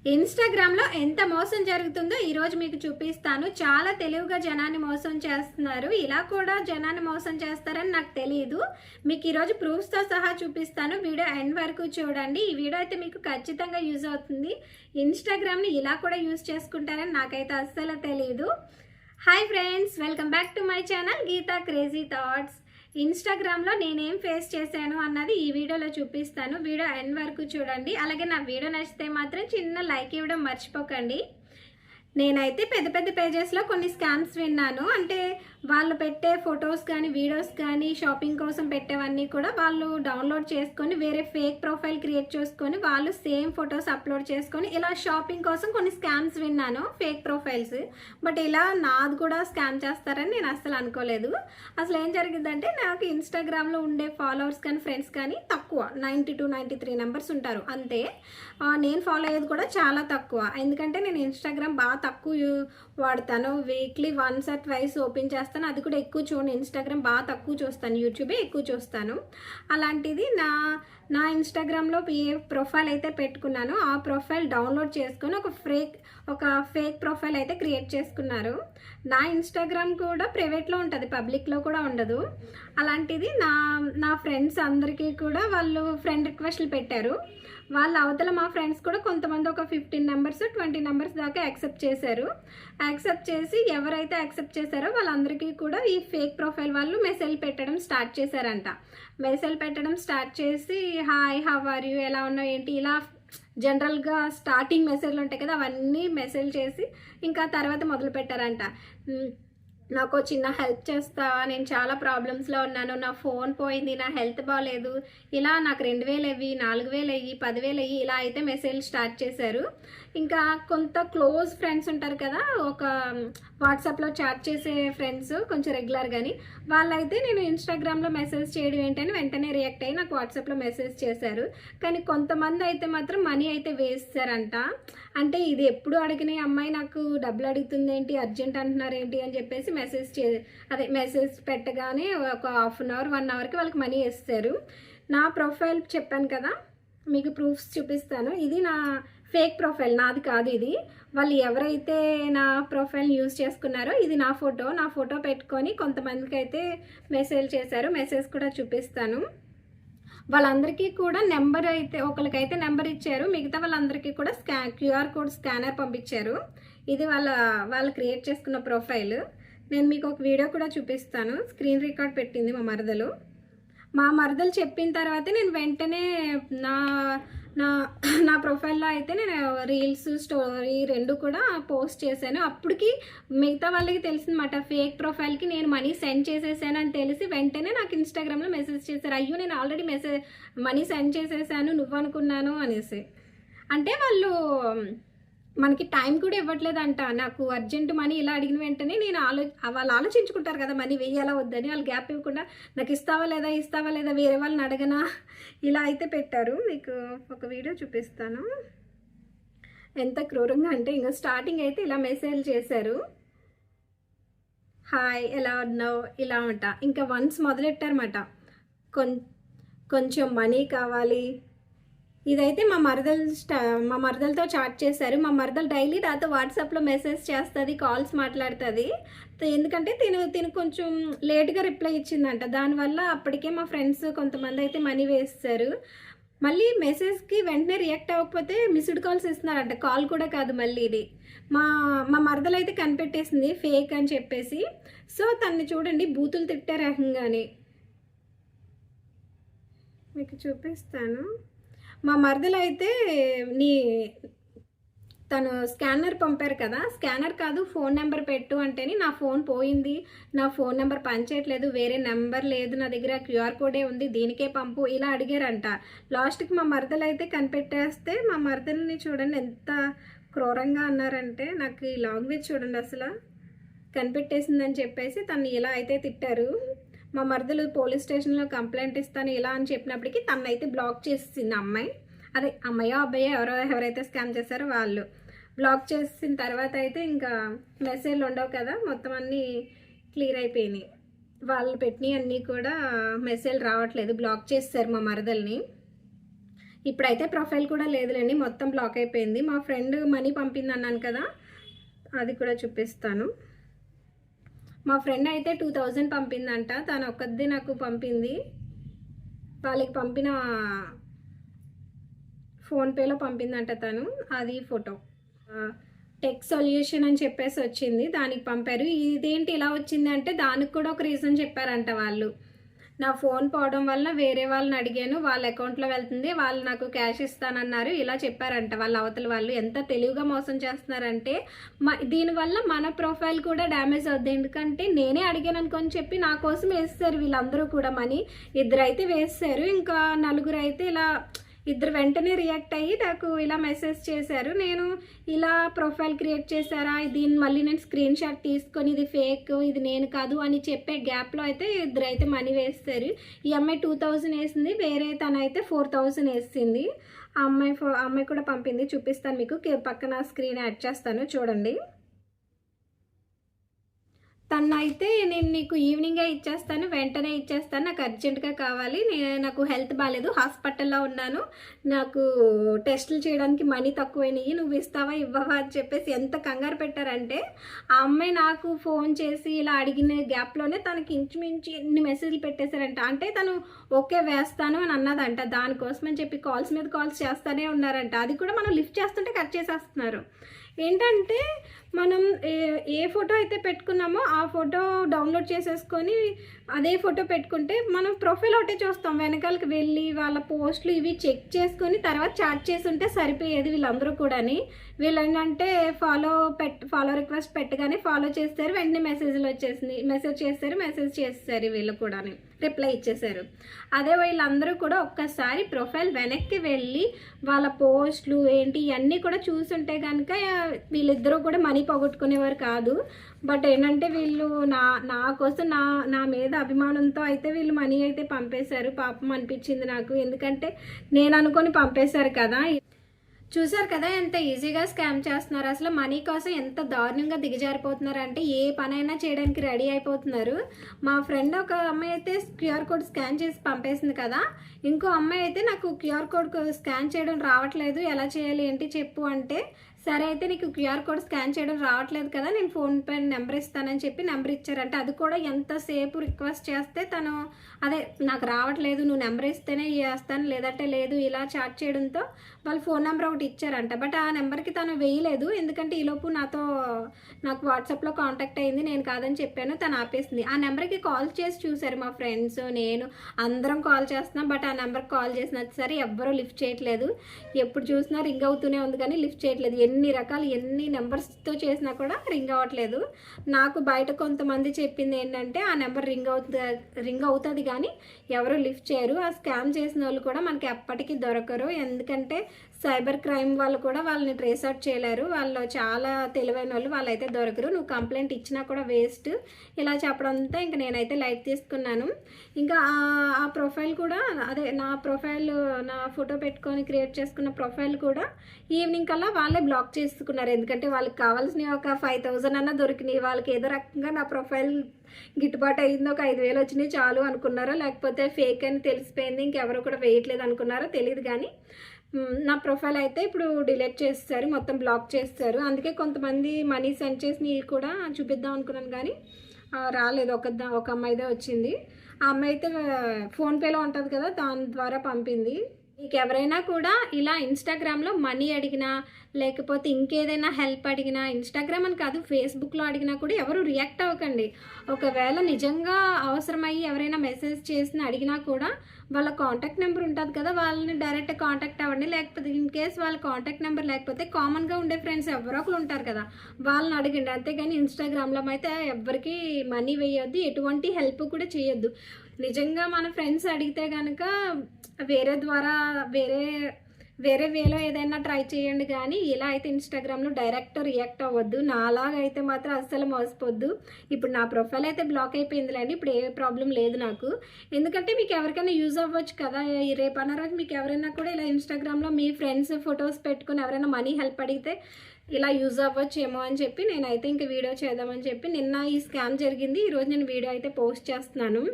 ఇన్‌స్టాగ్రామ్‌లో ఎంత మోసం జరుగుతుందో ఈరోజు మీకు చూపిస్తాను. చాలా తెలివిగా జనాన్ని మోసం చేస్తున్నారు. ఇలా కూడా జనాన్ని మోసం చేస్తారని నాకు తెలీదు. మీకు ఈరోజు ప్రూఫ్స్‌తో సహా చూపిస్తాను. వీడియో ఎండ్ వరకు చూడండి. ఈ వీడియో అయితే మీకు ఖచ్చితంగా యూజ్ అవుతుంది. ఇన్‌స్టాగ్రామ్‌ని ఇలా కూడా యూజ్ చేసుకుంటారని నాకైతే అస్సలు తెలీదు. Hi friends, welcome back to my channel Geeta crazy thoughts. ఇన్‌స్టాగ్రామ్‌లో నేనేం ఫేస్ చేశాను అన్నది ఈ వీడియోలో చూపిస్తాను. వీడియో ఎండ్ వరకు చూడండి. అలాగే నా వీడియో నచ్చితే మాత్రం చిన్న లైక్ ఇవ్వడం మర్చిపోకండి. నేనైతే పెద్ద పెద్ద పేజెస్లో కొన్ని స్కామ్స్ విన్నాను. అంటే వాళ్ళు పెట్టే ఫొటోస్ కానీ వీడియోస్ కానీ షాపింగ్ కోసం పెట్టేవన్నీ కూడా వాళ్ళు డౌన్లోడ్ చేసుకొని వేరే ఫేక్ ప్రొఫైల్ క్రియేట్ చేసుకొని వాళ్ళు సేమ్ ఫొటోస్ అప్లోడ్ చేసుకొని ఇలా షాపింగ్ కోసం కొన్ని స్కామ్స్ విన్నాను, ఫేక్ ప్రొఫైల్స్. బట్ ఇలా నాది కూడా స్కామ్ చేస్తారని నేను అస్సలు అనుకోలేదు. అసలు ఏం జరిగిందంటే నాకు ఇన్స్టాగ్రామ్లో ఉండే ఫాలోవర్స్ కానీ ఫ్రెండ్స్ కానీ తక్కువ, 92-93 నెంబర్స్ ఉంటారు అంతే. నేను ఫాలో అయ్యేది కూడా చాలా తక్కువ. ఎందుకంటే నేను ఇన్స్టాగ్రామ్ బాగా తక్కువ వాడతాను. Weekly once or twice open చేస్తాను. అది కూడా ఎక్కువ చూడండి. ఇన్స్టాగ్రామ్ బాగా తక్కువ చూస్తాను, యూట్యూబే ఎక్కువ చూస్తాను. అలాంటిది నా ఇన్స్టాగ్రామ్లో ఏ ప్రొఫైల్ అయితే పెట్టుకున్నానో ఆ ప్రొఫైల్ డౌన్లోడ్ చేసుకొని ఒక ఫేక్ ప్రొఫైల్ అయితే క్రియేట్ చేసుకున్నారు. నా ఇన్స్టాగ్రామ్ కూడా ప్రైవేట్లో ఉంటుంది, పబ్లిక్లో కూడా ఉండదు. అలాంటిది నా ఫ్రెండ్స్ అందరికీ కూడా వాళ్ళు ఫ్రెండ్ రిక్వెస్ట్లు పెట్టారు. వాళ్ళ అవతల మా ఫ్రెండ్స్ కూడా కొంతమంది ఒక 15 నెంబర్స్ 20 నెంబర్స్ దాకా యాక్సెప్ట్ చేశారు. యాక్సెప్ట్ చేసి ఎవరైతే యాక్సెప్ట్ చేశారో వాళ్ళందరికీ కూడా ఈ ఫేక్ ప్రొఫైల్ వాళ్ళు మెసేజ్ పెట్టడం స్టార్ట్ చేశారంట. మెసేజ్ పెట్టడం స్టార్ట్ చేసి హాయ్, హౌ ఆర్ యూ, ఎలా ఉన్నావు ఏంటి, ఇలా జనరల్గా స్టార్టింగ్ మెసేజ్లు ఉంటాయి కదా, అవన్నీ మెసేజ్ చేసి ఇంకా తర్వాత మొదలు పెట్టారంట. నాకు చిన్న హెల్ప్ చేస్తావా, నేను చాలా ప్రాబ్లమ్స్లో ఉన్నాను, నా ఫోన్ పోయింది, నా హెల్త్ బాగాలేదు, ఇలా నాకు 2000 అయ్యి 4000 అయ్యి 10,000 అయ్యి ఇలా అయితే మెసేజ్ స్టార్ట్ చేశారు. ఇంకా కొంత క్లోజ్ ఫ్రెండ్స్ ఉంటారు కదా, ఒక వాట్సాప్లో చాట్ చేసే ఫ్రెండ్స్ కొంచెం రెగ్యులర్గాని, వాళ్ళైతే నేను ఇన్స్టాగ్రామ్లో మెసేజ్ చేయడం ఏంటని వెంటనే రియాక్ట్ అయ్యి నాకు వాట్సాప్లో మెసేజ్ చేశారు. కానీ కొంతమంది అయితే మాత్రం మనీ అయితే వేస్తారంట. అంటే ఇది ఎప్పుడు అడిగిన అమ్మాయి నాకు డబ్బులు అడుగుతుంది ఏంటి, అర్జెంట్ అంటున్నారు ఏంటి అని చెప్పేసి మెసేజ్ పెట్టగానే ఒక హాఫ్ అన్ అవర్ 1 అవర్కి వాళ్ళకి మనీ వేస్తారు. నా ప్రొఫైల్ చెప్పాను కదా, మీకు ప్రూఫ్స్ చూపిస్తాను. ఇది నా ఫేక్ ప్రొఫైల్, నాది కాదు ఇది. వాళ్ళు ఎవరైతే నా ప్రొఫైల్ యూజ్ చేసుకున్నారో ఇది నా ఫోటో పెట్టుకొని కొంతమందికి అయితే మెసేజ్ చేశారు. మెసేజ్ కూడా చూపిస్తాను. వాళ్ళందరికీ కూడా నెంబర్ అయితే ఒకరికైతే నెంబర్ ఇచ్చారు, మిగతా వాళ్ళందరికీ కూడా క్యూఆర్ కోడ్ స్కానర్ పంపించారు. ఇది వాళ్ళు క్రియేట్ చేసుకున్న ప్రొఫైల్. నేను మీకు ఒక వీడియో కూడా చూపిస్తాను. స్క్రీన్ రికార్డ్ పెట్టింది మా మరదలు చెప్పిన తర్వాత నేను వెంటనే నా ప్రొఫైల్లో అయితే నేను రీల్స్, స్టోరీ 2 కూడా పోస్ట్ చేశాను. అప్పటికి మిగతా వాళ్ళకి తెలిసిందన్నమాట, ఫేక్ ప్రొఫైల్కి నేను మనీ సెండ్ చేసేసాను అని తెలిసి వెంటనే నాకు ఇన్స్టాగ్రామ్లో మెసేజ్ చేశారు. అయ్యో, నేను ఆల్రెడీ మనీ సెండ్ చేసేసాను, నువ్వు అనుకున్నాను అనేసి. అంటే వాళ్ళు మనకి టైం కూడా ఇవ్వట్లేదంట. నాకు అర్జెంట్ మనీ ఇలా అడిగిన వెంటనే వాళ్ళు ఆలోచించుకుంటారు కదా, మనీ వెయ్యాలా వద్దని. వాళ్ళు గ్యాప్ ఇవ్వకుండా నాకు ఇస్తావా లేదా వేరే వాళ్ళని అడగనా, ఇలా అయితే పెట్టారు. మీకు ఒక వీడియో చూపిస్తాను. ఎంత క్రూరంగా అంటే, ఇంకా స్టార్టింగ్ అయితే ఇలా మెసేజ్ చేశారు, హాయ్, ఎలా ఉన్నావు, ఇలా అంట. ఇంకా వన్స్ మొదలెట్టారన్నమాట, కొంచెం మనీ కావాలి. ఇదైతే మా మరదలతో చాట్ చేశారు. మా మరదలు డైలీ నాతో వాట్సాప్లో మెసేజ్ చేస్తుంది, కాల్స్ మాట్లాడుతుంది. ఎందుకంటే తిను కొంచెం లేట్గా రిప్లై ఇచ్చిందంట. దానివల్ల అప్పటికే మా ఫ్రెండ్స్ కొంతమంది అయితే మనీ వేస్తారు. మళ్ళీ మెసేజ్కి వెంటనే రియాక్ట్ అవ్వకపోతే మిస్డ్ కాల్స్ ఇస్తున్నారంట, కాల్ కూడా కాదు. మళ్ళీ ఇది మా మరదలు అయితే కనిపెట్టేసింది ఫేక్ అని చెప్పేసి. సో తన్ని చూడండి, బూతులు తిట్టారు ఏకంగానే. మీకు చూపిస్తాను. మా మరదలు అయితే తను స్కానర్ పంపారు కదా, స్కానర్ కాదు ఫోన్ నెంబర్ పెట్టు అంటేని నా ఫోన్ పోయింది, నా ఫోన్ నెంబర్ పనిచేయట్లేదు, వేరే నెంబర్ లేదు నా దగ్గర, క్యూఆర్ కోడే ఉంది, దీనికే పంపు, ఇలా అడిగారంట. లాస్ట్కి మా మరదలు అయితే కనిపెట్టేస్తే మా మరదల్ని చూడండి ఎంత క్రూరంగా అన్నారంటే, నాకు ఈ లాంగ్వేజ్ చూడండి అసలు. కనిపెట్టేసిందని చెప్పేసి తను ఇలా అయితే తిట్టారు. మా మరదలు పోలీస్ స్టేషన్లో కంప్లైంట్ ఇస్తాను ఇలా అని చెప్పినప్పటికీ తనైతే బ్లాక్ చేసింది అమ్మాయి. అదే అమ్మాయో అబ్బాయో ఎవరైతే స్కామ్ చేశారో వాళ్ళు బ్లాక్ చేసిన తర్వాత అయితే ఇంకా మెసేజ్లు ఉండవు కదా, మొత్తం అన్నీ క్లియర్ అయిపోయినాయి. వాళ్ళు పెట్టినవి అన్నీ కూడా మెసేజ్ రావట్లేదు, బ్లాక్ చేస్తారు మా మరదల్ని. ఇప్పుడైతే ప్రొఫైల్ కూడా లేదులేండి, మొత్తం బ్లాక్ అయిపోయింది. మా ఫ్రెండ్ మనీ పంపింది అన్నాను కదా, అది కూడా చూపిస్తాను. మా ఫ్రెండ్ అయితే 2000 పంపిందంట, తను ఒక్కదే నాకు పంపింది. వాళ్ళకి పంపిన ఫోన్పేలో పంపిందంట తను, అది ఫోటో. టెక్ సొల్యూషన్ అని చెప్పేసి వచ్చింది, దానికి పంపారు. ఇదేంటి ఇలా వచ్చింది అంటే దానికి కూడా ఒక రీజన్ చెప్పారంట వాళ్ళు. నా ఫోన్ పోవడం వల్ల వేరే వాళ్ళని అడిగాను, వాళ్ళ అకౌంట్లో వెళ్తుంది, వాళ్ళు నాకు క్యాష్ ఇస్తానన్నారు, ఇలా చెప్పారంట వాళ్ళ అవతల వాళ్ళు. ఎంత తెలివిగా మోసం చేస్తున్నారంటే దీనివల్ల మన ప్రొఫైల్ కూడా డ్యామేజ్ అవుద్ది. ఎందుకంటే నేనే అడిగాను అనుకొని చెప్పి నా కోసం వేస్తారు వీళ్ళందరూ కూడా మనీ. 2 అయితే వేస్తారు, ఇంకా 4 అయితే ఇలా 2 వెంటనే రియాక్ట్ అయ్యి నాకు ఇలా మెసేజ్ చేశారు. నేను ఇలా ప్రొఫైల్ క్రియేట్ చేశారా, దీన్ని మళ్ళీ నేను స్క్రీన్ షాట్ తీసుకొని ఇది ఫేక్, ఇది నేను కాదు అని చెప్పే గ్యాప్లో అయితే 2 అయితే మనీ వేస్తారు. ఈ అమ్మాయి 2000 వేసింది, వేరే తనైతే 4000 వేసింది. ఆ అమ్మాయి కూడా పంపింది, చూపిస్తాను మీకు, పక్కన స్క్రీన్ యాడ్ చేస్తాను చూడండి. తనైతే నేను నీకు ఈవినింగే ఇచ్చేస్తాను, వెంటనే ఇచ్చేస్తాను, నాకు అర్జెంటుగా కావాలి, నాకు హెల్త్ బాగాలేదు, హాస్పిటల్లో ఉన్నాను, నాకు టెస్టులు చేయడానికి మనీ తక్కువైనాయి, నువ్వు ఇస్తావా ఇవ్వవా అని చెప్పేసి ఎంత కంగారు పెట్టారంటే ఆ అమ్మాయి నాకు ఫోన్ చేసి ఇలా అడిగిన గ్యాప్లోనే తనకి ఇంచుమించు ఎన్ని మెసేజ్లు పెట్టేశారంట. అంటే తను ఓకే వేస్తాను అని అన్నదంట, దానికోసమని చెప్పి కాల్స్ మీద కాల్స్ చేస్తూనే ఉన్నారంట. అది కూడా మనం లిఫ్ట్ చేస్తుంటే కట్ చేసేస్తున్నారు. ఏంటంటే మనం ఏ ఫోటో అయితే పెట్టుకున్నామో ఆ ఫోటో డౌన్లోడ్ చేసేసుకొని అదే ఫోటో పెట్టుకుంటే మనం ప్రొఫైల్ ఒకటే చూస్తాం, వెనకాలకి వెళ్ళి వాళ్ళ పోస్టులు ఇవి చెక్ చేసుకొని తర్వాత చాట్ చేసి ఉంటే సరిపోయేది. వీళ్ళందరూ కూడాని వీళ్ళు ఏంటంటే ఫాలో రిక్వెస్ట్ పెట్టగానే ఫాలో చేస్తారు, వెంటనే మెసేజ్లు వచ్చేసింది, మెసేజ్ చేస్తారు, వీళ్ళు కూడా రిప్లై ఇచ్చేసారు. అదే వీళ్ళందరూ కూడా ఒక్కసారి ప్రొఫైల్ వెనక్కి వెళ్ళి వాళ్ళ పోస్టులు ఏంటి ఇవన్నీ కూడా చూసుంటే కనుక వీళ్ళిద్దరూ కూడా మనీ పోగొట్టుకునేవారు కాదు. బట్ ఏంటంటే వీళ్ళు నా కోసం నా మీద అభిమానంతో అయితే వీళ్ళు మనీ అయితే పంపేశారు. పాపం అనిపించింది నాకు, ఎందుకంటే నేను అనుకొని పంపేశారు కదా. చూసారు కదా ఎంత ఈజీగా స్కామ్ చేస్తున్నారు. అసలు మనీ కోసం ఎంత దారుణంగా దిగజారిపోతున్నారు అంటే ఏ పనైనా చేయడానికి రెడీ అయిపోతున్నారు. మా ఫ్రెండ్ ఒక అమ్మాయి అయితే క్యూఆర్ కోడ్ స్కాన్ చేసి పంపేసింది కదా, ఇంకో అమ్మాయి అయితే నాకు క్యూఆర్ కోడ్ స్కాన్ చేయడం రావట్లేదు, ఎలా చేయాలి ఏంటి చెప్పు అంటే, సరే అయితే నీకు క్యూఆర్ కోడ్ స్కాన్ చేయడం రావట్లేదు కదా, నేను ఫోన్పే నెంబర్ ఇస్తానని చెప్పి నెంబర్ ఇచ్చారంటే, అది కూడా ఎంతసేపు రిక్వెస్ట్ చేస్తే తను అదే నాకు రావట్లేదు నువ్వు నెంబర్ ఇస్తేనే చేస్తాను లేదంటే లేదు ఇలా చాట్ చేయడంతో వాళ్ళు ఫోన్ నెంబర్ ఒకటి ఇచ్చారంట. బట్ ఆ నెంబర్కి తను వేయలేదు, ఎందుకంటే ఈలోపు నాకు వాట్సాప్లో కాంటాక్ట్ అయింది, నేను కాదని చెప్పాను, తను ఆపేసింది. ఆ నెంబర్కి కాల్ చేసి చూశారు మా ఫ్రెండ్స్, నేను అందరం కాల్ చేస్తున్నాం. బట్ ఆ నెంబర్కి కాల్ చేసినా సరే ఎవ్వరూ లిఫ్ట్ చేయట్లేదు, ఎప్పుడు చూసినా రింగ్ అవుతూనే ఉంది కానీ లిఫ్ట్ చేయట్లేదు. ఎన్ని నెంబర్స్తో చేసినా కూడా రింగ్ అవ్వట్లేదు. నాకు బయట కొంతమంది చెప్పింది ఏంటంటే ఆ నెంబర్ రింగ్ అవుతుంది కానీ ఎవరు లిఫ్ట్ చేయరు. ఆ స్కామ్ చేసిన వాళ్ళు కూడా మనకి ఎప్పటికీ దొరకరు, ఎందుకంటే సైబర్ క్రైమ్ వాళ్ళు కూడా వాళ్ళని ట్రేస్ అవుట్ చేయలేరు, వాళ్ళు చాలా తెలివైన వాళ్ళు, వాళ్ళైతే దొరకరు. నువ్వు కంప్లైంట్ ఇచ్చినా కూడా వేస్ట్, ఇలా చెప్పడంతో ఇంక నేనైతే లైట్ తీసుకున్నాను. ఇంకా ఆ ప్రొఫైల్ కూడా అదే నా ఫోటో పెట్టుకొని క్రియేట్ చేసుకున్న ప్రొఫైల్ కూడా ఈవినింగ్ కల్లా వాళ్ళే బ్లాక్ చేసుకున్నారు. ఎందుకంటే వాళ్ళకి కావాల్సిన ఒక 5000 అన్నా దొరికినాయి, వాళ్ళకి ఏదో రకంగా నా ప్రొఫైల్ గిట్టుబాటు అయింది, ఒక 5000 వచ్చినాయి చాలు అనుకున్నారో, లేకపోతే ఫేక్ అని తెలిసిపోయింది ఇంకెవరు కూడా వేయట్లేదు అనుకున్నారో తెలియదు. కానీ నా ప్రొఫైల్ అయితే ఇప్పుడు డిలీట్ చేస్తారు, మొత్తం బ్లాక్ చేస్తారు. అందుకే కొంతమంది మనీ సెండ్ చేసి కూడా చూపిద్దాం అనుకున్నాను కానీ రాలేదు, ఒక అమ్మాయిదే వచ్చింది. ఆ అమ్మాయి అయితే ఫోన్పేలో ఉంటుంది కదా, దాని ద్వారా పంపింది. మీకు ఎవరైనా కూడా ఇలా ఇన్స్టాగ్రామ్లో మనీ అడిగినా లేకపోతే ఇంకేదైనా హెల్ప్ అడిగినా, ఇన్స్టాగ్రామ్ అని కాదు ఫేస్బుక్లో అడిగినా కూడా ఎవరు రియాక్ట్ అవ్వకండి. ఒకవేళ నిజంగా అవసరమయ్యి ఎవరైనా మెసేజ్ చేసినా అడిగినా కూడా వాళ్ళ కాంటాక్ట్ నెంబర్ ఉంటుంది కదా, వాళ్ళని డైరెక్ట్ కాంటాక్ట్ అవ్వండి. లేకపోతే ఇన్ కేస్ వాళ్ళ కాంటాక్ట్ నెంబర్ లేకపోతే కామన్గా ఉండే ఫ్రెండ్స్ ఎవరో ఒకరు ఉంటారు కదా, వాళ్ళని అడగండి. అంతేగాని ఇన్స్టాగ్రామ్లో అయితే ఎవరికి మనీ వేయొద్దు, ఎటువంటి హెల్ప్ కూడా చేయొద్దు. నిజంగా మన ఫ్రెండ్స్ అడిగితే కనుక వేరే వేలో ఏదైనా ట్రై చేయండి, కానీ ఇలా అయితే ఇన్స్టాగ్రామ్లో డైరెక్ట్ రియాక్ట్ అవ్వద్దు. నాలాగైతే మాత్రం అస్సలు మోసపోద్దు. ఇప్పుడు నా ప్రొఫైల్ అయితే బ్లాక్ అయిపోయిందిలేండి, ఇప్పుడు ఏ ప్రాబ్లం లేదు నాకు, ఎందుకంటే మీకు ఎవరికైనా యూజ్ అవ్వచ్చు కదా. రేపు అన్న రోజు మీకు ఎవరైనా కూడా ఇలా ఇన్స్టాగ్రామ్లో మీ ఫ్రెండ్స్ ఫొటోస్ పెట్టుకుని ఎవరైనా మనీ హెల్ప్ అడిగితే ఇలా యూజ్ అవ్వచ్చేమో అని చెప్పి నేనైతే ఇంకా వీడియో చేద్దామని చెప్పి నిన్న ఈ స్కామ్ జరిగింది, ఈరోజు నేను వీడియో అయితే పోస్ట్ చేస్తున్నాను.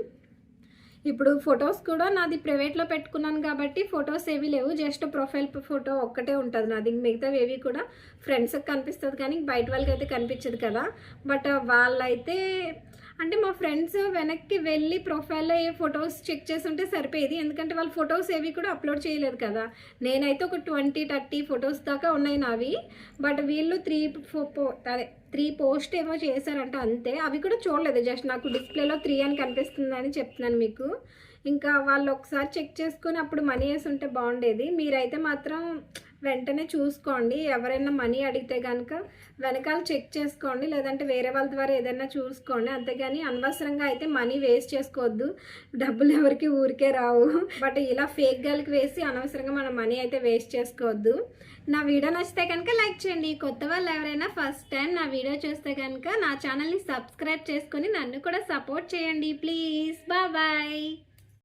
ఇప్పుడు ఫొటోస్ కూడా నాది ప్రైవేట్లో పెట్టుకున్నాను కాబట్టి ఫొటోస్ ఏవి లేవు, జస్ట్ ప్రొఫైల్ ఫోటో ఒక్కటే ఉంటుంది నాది. మిగతావి ఏవి కూడా ఫ్రెండ్స్కి కనిపిస్తుంది కానీ బయట వాళ్ళకి అయితే కనిపించదు కదా. బట్ వాళ్ళైతే అంటే మా ఫ్రెండ్స్ వెనక్కి వెళ్ళి ప్రొఫైల్లో ఏ ఫొటోస్ చెక్ చేసి ఉంటే సరిపోయేది, ఎందుకంటే వాళ్ళు ఫొటోస్ ఏవి కూడా అప్లోడ్ చేయలేదు కదా. నేనైతే ఒక 20-30 ఫొటోస్ దాకా ఉన్నాయి నావి. బట్ వీళ్ళు 3 పోస్ట్ ఏమో చేశారంట అంతే. అవి కూడా చూడలేదు, జస్ట్ నాకు డిస్ప్లేలో 3 అని కనిపిస్తుందని చెప్తున్నాను మీకు. ఇంకా వాళ్ళు ఒకసారి చెక్ చేసుకొని అప్పుడు మనీ వేసి ఉంటే బాగుండేది. మీరైతే మాత్రం వెంటనే చూసుకోండి, ఎవరైనా మనీ అడిగితే కనుక వెనకాల చెక్ చేసుకోండి, లేదంటే వేరే వాళ్ళ ద్వారా ఏదైనా చూసుకోండి. అంతేగాని అనవసరంగా అయితే మనీ వేస్ట్ చేసుకోవద్దు, డబ్బులు ఎవరికి ఊరికే రావు. బట్ ఇలా ఫేక్ గర్ల్కి వేసి అనవసరంగా మన మనీ అయితే వేస్ట్ చేసుకోవద్దు. నా వీడియో నచ్చితే కనుక లైక్ చేయండి. కొత్త వాళ్ళు ఎవరైనా ఫస్ట్ టైం నా వీడియో చూస్తే కనుక నా ఛానల్ని సబ్స్క్రైబ్ చేసుకొని నన్ను కూడా సపోర్ట్ చేయండి ప్లీజ్. బాయ్.